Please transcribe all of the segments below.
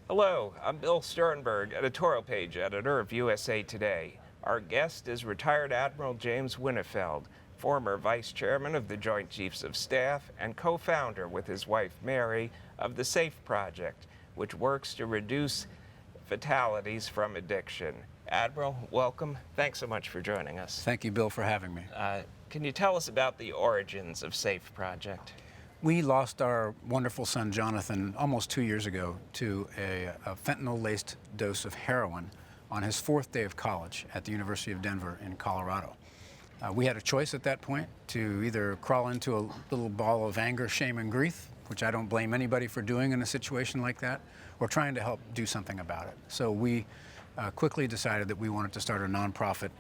Hello, I'm Bill Sternberg, editorial page editor of USA Today. Our guest is retired Admiral James Winnefeld, former vice chairman of the Joint Chiefs of Staff and co-founder with his wife Mary of the SAFE Project, which works to reduce fatalities from addiction. Admiral, welcome. Thanks so much for joining us. Thank you, Bill, for having me. Can you tell us about the origins of SAFE Project? We lost our wonderful son, Jonathan, almost 2 years ago to a fentanyl-laced dose of heroin on his 4th day of college at the University of Denver in Colorado. We had a choice at that point to either crawl into a little ball of anger, shame, and grief, which I don't blame anybody for doing in a situation like that, or trying to help do something about it. So we quickly decided that we wanted to start a nonprofit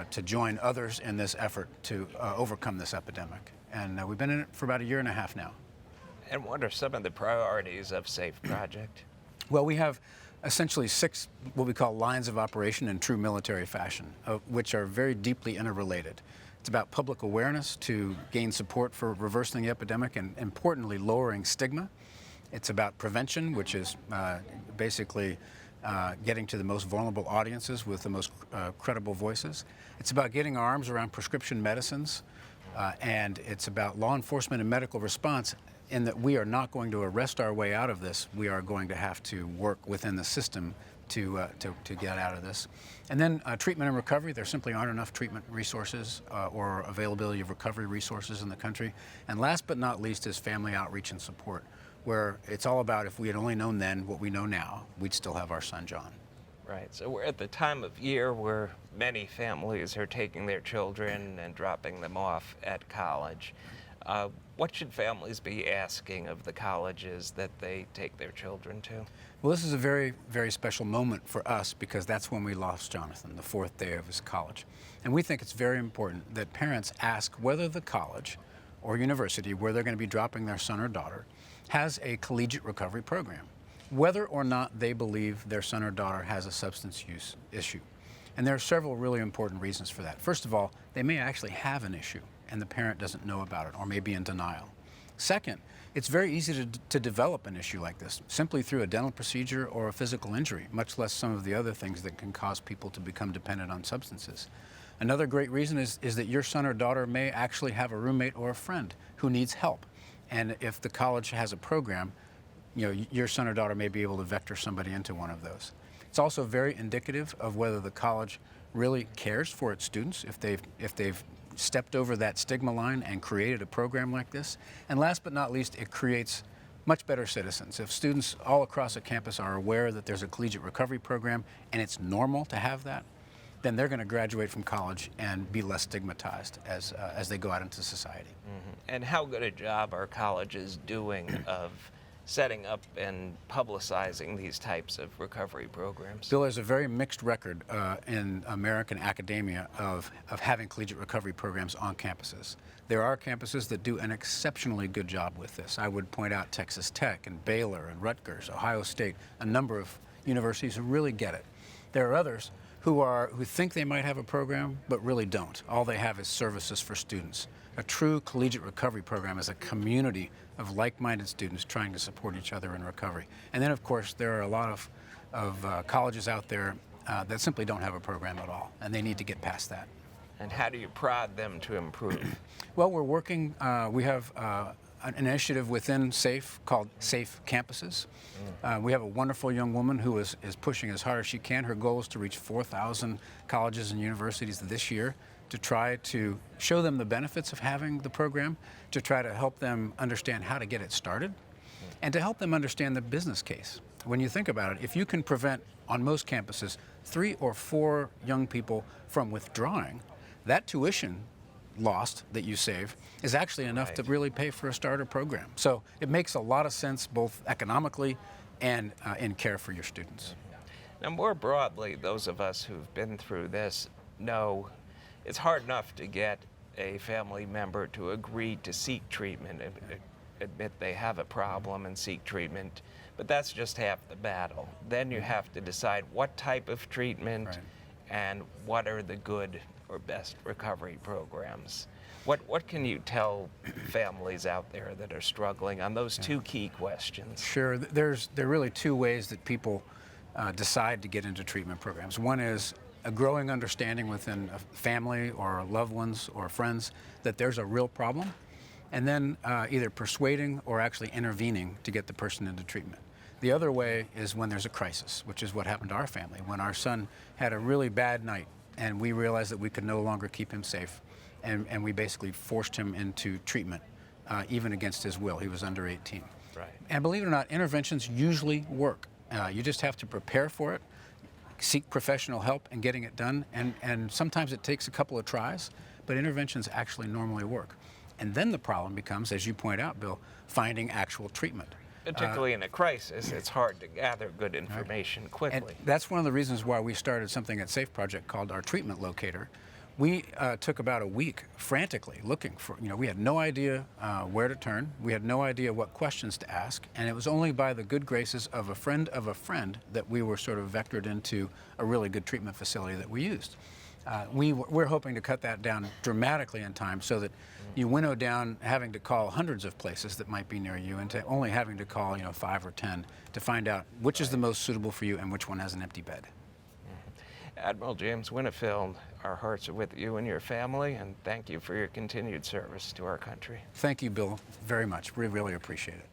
to join others in this effort to overcome this epidemic. And we've been in it for about 1.5 years now. And what are some of the priorities of SAFE Project? Well, we have essentially 6 what we call lines of operation in true military fashion, which are very deeply interrelated. It's about public awareness to gain support for reversing the epidemic and, importantly, lowering stigma. It's about prevention, which is basically getting to the most vulnerable audiences with the most credible voices. It's about getting our arms around prescription medicines. And it's about law enforcement and medical response in that we are not going to arrest our way out of this. We are going to have to work within the system to get out of this. And then treatment and recovery. There simply aren't enough treatment resources or availability of recovery resources in the country. And last but not least is family outreach and support, where it's all about if we had only known then what we know now, we'd still have our son, John. Right, so we're at the time of year where many families are taking their children and dropping them off at college. What should families be asking of the colleges that they take their children to? Well, this is a very, very special moment for us because that's when we lost Jonathan, the 4th day of his college. And we think it's very important that parents ask whether the college or university where they're going to be dropping their son or daughter has a collegiate recovery program, whether or not they believe their son or daughter has a substance use issue. And there are several really important reasons for that. First of all, they may actually have an issue and the parent doesn't know about it or may be in denial. Second, it's very easy to develop an issue like this simply through a dental procedure or a physical injury, much less some of the other things that can cause people to become dependent on substances. Another great reason is that your son or daughter may actually have a roommate or a friend who needs help. And if the college has a program, you know, your son or daughter may be able to vector somebody into one of those. It's also very indicative of whether the college really cares for its students, if they've stepped over that stigma line and created a program like this. And last but not least, it creates much better citizens. If students all across a campus are aware that there's a collegiate recovery program and it's normal to have that, then they're going to graduate from college and be less stigmatized as they go out into society. Mm-hmm. And how good a job are colleges doing of setting up and publicizing these types of recovery programs? Bill, there's a very mixed record in American academia of having collegiate recovery programs on campuses. There are campuses that do an exceptionally good job with this. I would point out Texas Tech and Baylor and Rutgers, Ohio State, a number of universities who really get it. There are others who think they might have a program but really don't. All they have is services for students. A true collegiate recovery program is a community of like-minded students trying to support each other in recovery. And then, of course, there are a lot of colleges out there that simply don't have a program at all, and they need to get past that. And how do you prod them to improve? Well, we're working, we have an initiative within SAFE called SAFE Campuses. We have a wonderful young woman who is pushing as hard as she can. Her goal is to reach 4,000 colleges and universities this year to try to show them the benefits of having the program, to try to help them understand how to get it started, and to help them understand the business case. When you think about it, if you can prevent, on most campuses, 3 or 4 young people from withdrawing, that tuition lost that you save is actually enough to really pay for a starter program. So it makes a lot of sense both economically and in care for your students. Now, more broadly, those of us who've been through this know it's hard enough to get a family member to agree to seek treatment, admit they have a problem and seek treatment, but that's just half the battle. Then you have to decide what type of treatment and what are the good or best recovery programs. What can you tell families out there that are struggling on those two key questions? Sure. There are really two ways that people decide to get into treatment programs. One is a growing understanding within a family or loved ones or friends that there's a real problem, and then either persuading or actually intervening to get the person into treatment. The other way is when there's a crisis, which is what happened to our family. When our son had a really bad night and we realized that we could no longer keep him safe, and we basically forced him into treatment, even against his will. He was under 18. Right. And believe it or not, interventions usually work. You just have to prepare for it, seek professional help in getting it done, and sometimes it takes a couple of tries, but interventions actually normally work. And then the problem becomes, as you point out, Bill, finding actual treatment. Particularly in a crisis, it's hard to gather good information quickly. And that's one of the reasons why we started something at Safe Project called our treatment locator. We took about a week frantically looking for, we had no idea where to turn. We had no idea what questions to ask. And it was only by the good graces of a friend that we were sort of vectored into a really good treatment facility that we used. We're hoping to cut that down dramatically in time so that you winnow down having to call hundreds of places that might be near you and to only having to call 5 or 10 to find out which is the most suitable for you and which one has an empty bed. Admiral James Winnefeld, our hearts are with you and your family, and thank you for your continued service to our country. Thank you, Bill, very much. We really appreciate it.